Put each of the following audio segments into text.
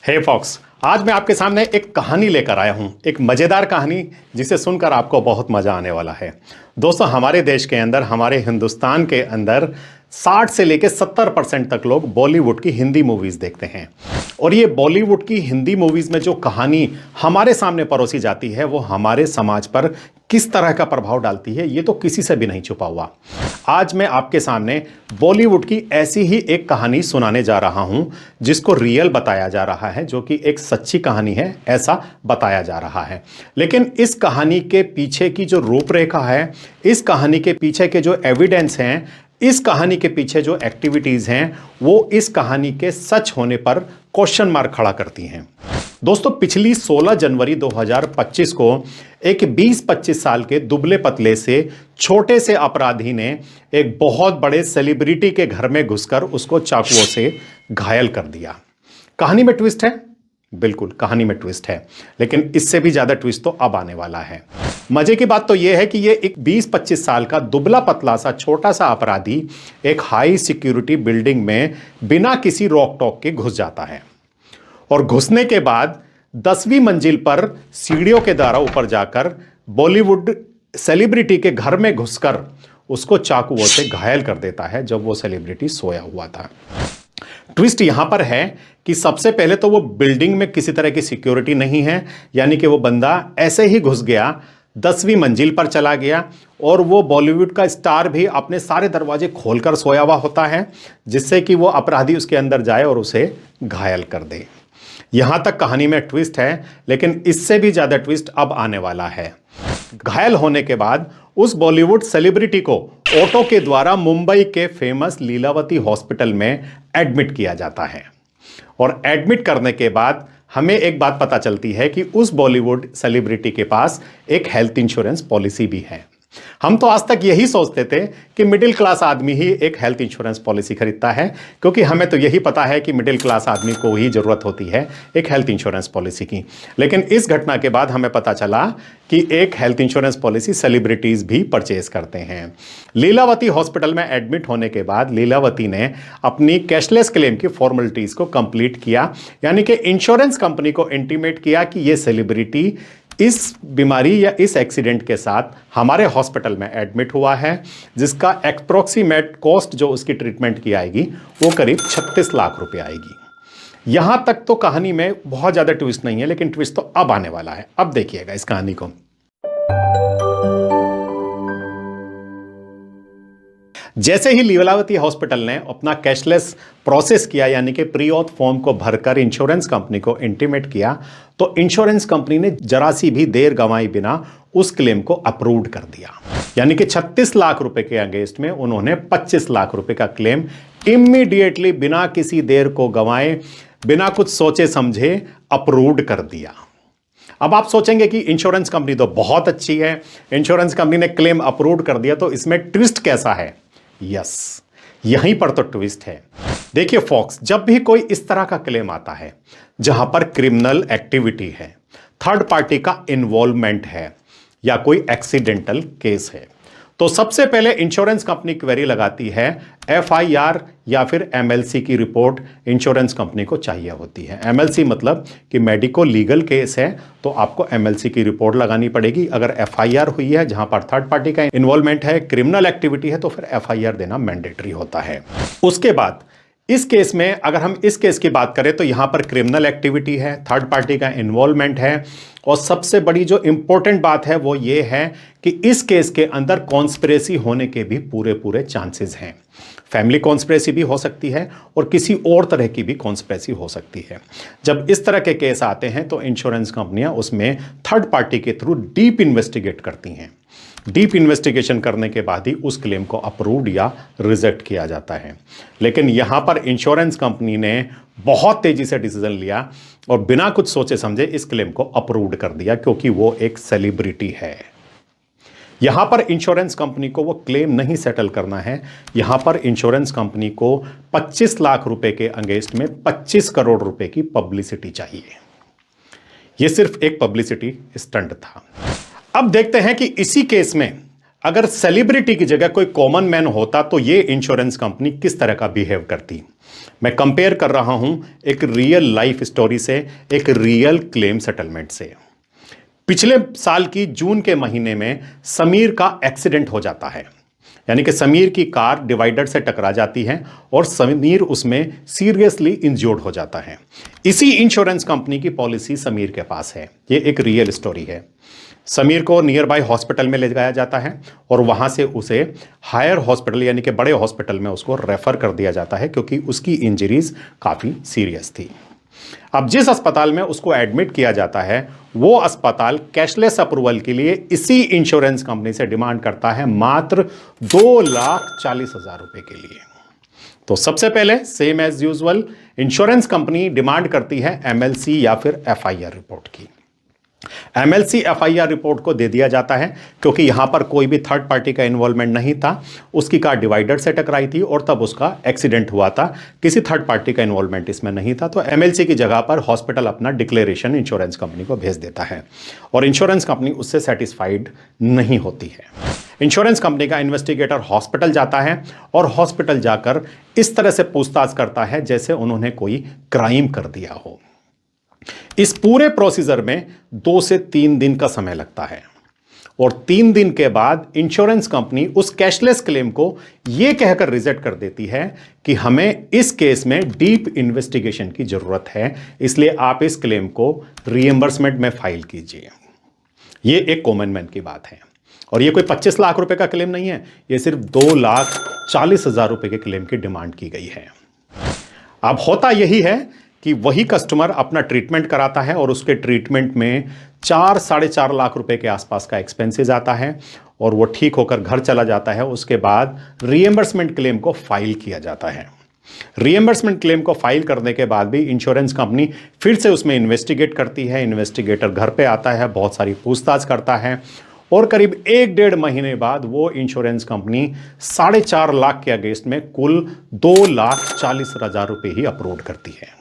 हे fox, आज मैं आपके सामने एक कहानी लेकर आया हूं, एक मजेदार कहानी जिसे सुनकर आपको बहुत मजा आने वाला है। दोस्तों, हमारे देश के अंदर, हमारे हिंदुस्तान के अंदर 60 से लेकर 70% तक लोग बॉलीवुड की हिंदी मूवीज देखते हैं। और ये बॉलीवुड की हिंदी मूवीज में जो कहानी हमारे सामने परोसी जाती है वो हमारे समाज पर किस तरह का प्रभाव डालती है, ये तो किसी से भी नहीं छुपा हुआ। आज मैं आपके सामने बॉलीवुड की ऐसी ही एक कहानी सुनाने जा रहा हूं जिसको रियल बताया जा रहा है, जो कि एक सच्ची कहानी है ऐसा बताया जा रहा है। लेकिन इस कहानी के पीछे की जो रूपरेखा है, इस कहानी के पीछे के जो एविडेंस हैं, इस कहानी के पीछे जो एक्टिविटीज हैं, वो इस कहानी के सच होने पर क्वेश्चन मार्क खड़ा करती हैं। दोस्तों, पिछली 16 जनवरी 2025 को एक 20-25 साल के दुबले पतले से छोटे से अपराधी ने एक बहुत बड़े सेलिब्रिटी के घर में घुसकर उसको चाकुओं से घायल कर दिया। कहानी में ट्विस्ट है, बिल्कुल कहानी में ट्विस्ट है, लेकिन इससे भी ज्यादा ट्विस्ट तो अब आने वाला है। मजे की बात तो यह है कि ये एक 20-25 साल का दुबला पतला सा छोटा सा अपराधी एक हाई सिक्योरिटी बिल्डिंग में बिना किसी रोक टोक के घुस जाता है और घुसने के बाद 10वीं मंजिल पर सीढ़ियों के द्वारा ऊपर जाकर बॉलीवुड सेलिब्रिटी के घर में घुसकर उसको चाकुओं से घायल कर देता है जब वो सेलिब्रिटी सोया हुआ था। ट्विस्ट यहां पर है कि सबसे पहले तो वो बिल्डिंग में किसी तरह की सिक्योरिटी नहीं है, यानी कि वो बंदा ऐसे ही घुस गया, 10वीं मंजिल पर चला गया और वो बॉलीवुड का स्टार भी अपने सारे दरवाजे खोलकर सोया हुआ होता है जिससे कि वो अपराधी उसके अंदर जाए और उसे घायल कर दे। यहां तक कहानी में ट्विस्ट है, लेकिन इससे भी ज्यादा ट्विस्ट अब आने वाला है। घायल होने के बाद उस बॉलीवुड सेलिब्रिटी को ऑटो के द्वारा मुंबई के फेमस लीलावती हॉस्पिटल में एडमिट किया जाता है और एडमिट करने के बाद हमें एक बात पता चलती है कि उस बॉलीवुड सेलिब्रिटी के पास एक हेल्थ इंश्योरेंस पॉलिसी भी है। हम तो आज तक यही सोचते थे कि मिडिल क्लास आदमी ही एक हेल्थ इंश्योरेंस पॉलिसी खरीदता है, क्योंकि हमें तो यही पता है कि मिडिल क्लास आदमी को ही जरूरत होती है एक हेल्थ इंश्योरेंस पॉलिसी की। लेकिन इस घटना के बाद हमें पता चला कि एक हेल्थ इंश्योरेंस पॉलिसी सेलिब्रिटीज भी परचेज करते हैं। लीलावती हॉस्पिटल में एडमिट होने के बाद लीलावती ने अपनी कैशलेस क्लेम की फॉर्मेलिटीज को कंप्लीट किया, यानी कि इंश्योरेंस कंपनी को इंटीमेट किया कि यह सेलिब्रिटी इस बीमारी या इस एक्सीडेंट के साथ हमारे हॉस्पिटल में एडमिट हुआ है, जिसका एप्रोक्सीमेट कॉस्ट जो उसकी ट्रीटमेंट की आएगी वो करीब 36 लाख रुपए आएगी। यहां तक तो कहानी में बहुत ज्यादा ट्विस्ट नहीं है, लेकिन ट्विस्ट तो अब आने वाला है। अब देखिएगा इस कहानी को। जैसे ही लीलावती हॉस्पिटल ने अपना कैशलेस प्रोसेस किया, यानी कि प्री ऑथ फॉर्म को भरकर इंश्योरेंस कंपनी को इंटीमेट किया, तो इंश्योरेंस कंपनी ने जरा सी भी देर गंवाई बिना उस क्लेम को अप्रूव कर दिया। यानी कि 36 लाख रुपए के अगेंस्ट में उन्होंने 25 लाख रुपए का क्लेम इमीडिएटली बिना किसी देर को गंवाए, बिना कुछ सोचे समझे अप्रूव्ड कर दिया। अब आप सोचेंगे कि इंश्योरेंस कंपनी तो बहुत अच्छी है, इंश्योरेंस कंपनी ने क्लेम अप्रूव कर दिया, तो इसमें ट्विस्ट कैसा है? यस, यहीं पर तो ट्विस्ट है। देखिए फॉक्स, जब भी कोई इस तरह का क्लेम आता है जहां पर क्रिमिनल एक्टिविटी है, थर्ड पार्टी का इन्वॉल्वमेंट है या कोई एक्सीडेंटल केस है, तो सबसे पहले इंश्योरेंस कंपनी क्वेरी लगाती है, एफआईआर या फिर एमएलसी की रिपोर्ट इंश्योरेंस कंपनी को चाहिए होती है। एमएलसी मतलब कि मेडिको लीगल केस है तो आपको एमएलसी की रिपोर्ट लगानी पड़ेगी। अगर एफआईआर हुई है जहां पर थर्ड पार्टी का इन्वॉल्वमेंट है, क्रिमिनल एक्टिविटी है, तो फिर एफआईआर देना मैंडेटरी होता है। उसके बाद इस केस में, अगर हम इस केस की बात करें तो यहां पर क्रिमिनल एक्टिविटी है, थर्ड पार्टी का इन्वॉल्वमेंट है, और सबसे बड़ी जो इंपॉर्टेंट बात है वो ये है कि इस केस के अंदर कॉन्स्पिरेसी होने के भी पूरे पूरे चांसेस हैं। फैमिली कॉन्स्पिरेसी भी हो सकती है और किसी और तरह की भी कॉन्स्पिरेसी हो सकती है। जब इस तरह के केस आते हैं तो इंश्योरेंस कंपनियां उसमें थर्ड पार्टी के थ्रू डीप इन्वेस्टिगेट करती हैं। डीप इन्वेस्टिगेशन करने के बाद ही उस क्लेम को अप्रूव्ड या रिजेक्ट किया जाता है। लेकिन यहां पर इंश्योरेंस कंपनी ने बहुत तेजी से डिसीजन लिया और बिना कुछ सोचे समझे इस क्लेम को अप्रूव्ड कर दिया, क्योंकि वो एक सेलिब्रिटी है। यहां पर इंश्योरेंस कंपनी को वो क्लेम नहीं सेटल करना है, यहां पर इंश्योरेंस कंपनी को 25 लाख रुपए के अगेंस्ट में 25 करोड़ रुपए की पब्लिसिटी चाहिए। यह सिर्फ एक पब्लिसिटी स्टंट था। अब देखते हैं कि इसी केस में अगर सेलिब्रिटी की जगह कोई कॉमन मैन होता तो ये इंश्योरेंस कंपनी किस तरह का बिहेव करती। मैं कंपेयर कर रहा हूं एक रियल लाइफ स्टोरी से, एक रियल क्लेम सेटलमेंट से। पिछले साल की जून के महीने में समीर का एक्सीडेंट हो जाता है, यानी कि समीर की कार डिवाइडर से टकरा जाती है और समीर उसमें सीरियसली इंज्योर्ड हो जाता है। इसी इंश्योरेंस कंपनी की पॉलिसी समीर के पास है। ये एक रियल स्टोरी है। समीर को नियर बाय हॉस्पिटल में ले जाया जाता है और वहां से उसे हायर हॉस्पिटल यानी कि बड़े हॉस्पिटल में उसको रेफर कर दिया जाता है, क्योंकि उसकी इंजरीज काफी सीरियस थी। अब जिस अस्पताल में उसको एडमिट किया जाता है, वो अस्पताल कैशलेस अप्रूवल के लिए इसी इंश्योरेंस कंपनी से डिमांड करता है मात्र 2,40,000 रुपए के लिए। तो सबसे पहले same as usual insurance company demand करती है एमएलसी या फिर एफआईआर रिपोर्ट की। एमएलसी एफआईआर रिपोर्ट को दे दिया जाता है, क्योंकि यहां पर कोई भी थर्ड पार्टी का इन्वॉल्वमेंट नहीं था। उसकी कार डिवाइडर से टकराई थी और तब उसका एक्सीडेंट हुआ था। किसी थर्ड पार्टी का इन्वॉल्वमेंट इसमें नहीं था। तो एमएलसी की जगह पर हॉस्पिटल अपना डिक्लेरेशन इंश्योरेंस कंपनी को भेज देता है और इंश्योरेंस कंपनी उससे सेटिस्फाइड नहीं होती है। इंश्योरेंस कंपनी का इन्वेस्टिगेटर हॉस्पिटल जाता है और हॉस्पिटल जाकर इस तरह से पूछताछ करता है जैसे उन्होंने कोई क्राइम कर दिया हो। इस पूरे प्रोसीजर में 2 से 3 दिन का समय लगता है और 3 दिन के बाद इंश्योरेंस कंपनी उस कैशलेस क्लेम को यह कहकर रिजेक्ट कर देती है कि हमें इस केस में डीप इन्वेस्टिगेशन की जरूरत है, इसलिए आप इस क्लेम को रीएंबर्समेंट में फाइल कीजिए। यह एक कॉमन मैन की बात है और यह कोई 25 लाख रुपए का क्लेम नहीं है, यह सिर्फ 2,40,000 रुपए के क्लेम की डिमांड की गई है। अब होता यही है कि वही कस्टमर अपना ट्रीटमेंट कराता है और उसके ट्रीटमेंट में 4-4.5 लाख रुपए के आसपास का एक्सपेंसेस आता है और वो ठीक होकर घर चला जाता है। उसके बाद रीएंबर्समेंट क्लेम को फाइल किया जाता है। रीएंबर्समेंट क्लेम को फाइल करने के बाद भी इंश्योरेंस कंपनी फिर से उसमें इन्वेस्टिगेट करती है। इन्वेस्टिगेटर घर पे आता है, बहुत सारी पूछताछ करता है और करीब 1-1.5 महीने बाद वो इंश्योरेंस कंपनी 4.5 लाख के अगेंस्ट में कुल 2,40,000 रुपए ही अप्रूव करती है।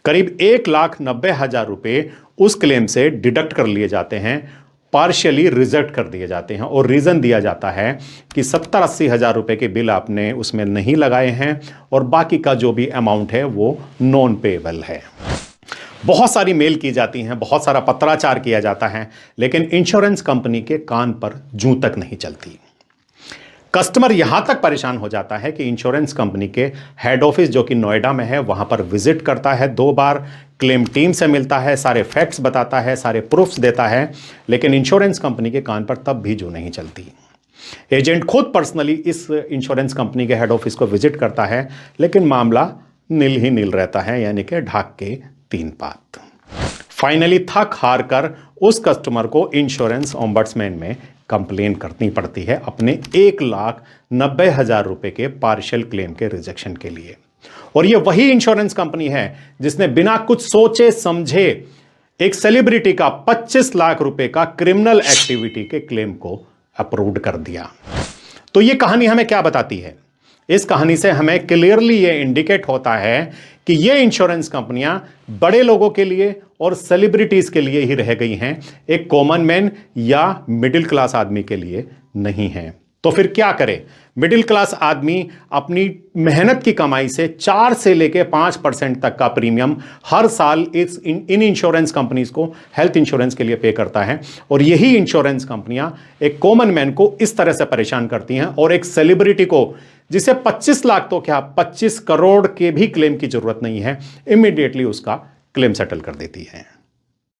करीब 1,90,000 रुपए उस क्लेम से डिडक्ट कर लिए जाते हैं, पार्शियली रिजेक्ट कर दिए जाते हैं और रीजन दिया जाता है कि 70-80 हजार रुपए के बिल आपने उसमें नहीं लगाए हैं और बाकी का जो भी अमाउंट है वो नॉन पेएबल है। बहुत सारी मेल की जाती हैं, बहुत सारा पत्राचार किया जाता है, लेकिन इंश्योरेंस कंपनी के कान पर जूं तक नहीं चलती। कस्टमर यहां तक परेशान हो जाता है कि इंश्योरेंस कंपनी के हेड ऑफिस जो कि नोएडा में है वहां पर विजिट करता है 2 बार, क्लेम टीम से मिलता है, सारे फैक्ट्स बताता है, सारे प्रूफ्स देता है, लेकिन इंश्योरेंस कंपनी के कान पर तब भी जूं नहीं चलती। एजेंट खुद पर्सनली इस इंश्योरेंस कंपनी के हेड ऑफिस को विजिट करता है, लेकिन मामला नील ही नील रहता है, यानी कि ढाक के 3 पात। फाइनली थक हार कर उस कस्टमर को इंश्योरेंस ओम्बड्समैन में कंप्लेन करनी पड़ती है अपने 1,90,000 रुपए के पार्शियल क्लेम के रिजेक्शन के लिए। और यह वही इंश्योरेंस कंपनी है जिसने बिना कुछ सोचे समझे एक सेलिब्रिटी का 25 लाख रुपए का क्रिमिनल एक्टिविटी के क्लेम को अप्रूव्ड कर दिया। तो यह कहानी हमें क्या बताती है? इस कहानी से हमें क्लियरली यह इंडिकेट होता है कि ये इंश्योरेंस कंपनियां बड़े लोगों के लिए और सेलिब्रिटीज के लिए ही रह गई हैं, एक कॉमन मैन या मिडिल क्लास आदमी के लिए नहीं है। तो फिर क्या करे? मिडिल क्लास आदमी अपनी मेहनत की कमाई से 4 से लेकर 5% तक का प्रीमियम हर साल इन इंश्योरेंस कंपनीज को हेल्थ इंश्योरेंस के लिए पे करता है और यही इंश्योरेंस कंपनियां एक कॉमन मैन को इस तरह से परेशान करती हैं और एक सेलिब्रिटी को जिसे 25 लाख तो क्या 25 करोड़ के भी क्लेम की जरूरत नहीं है, इमीडिएटली उसका क्लेम सेटल कर देती है।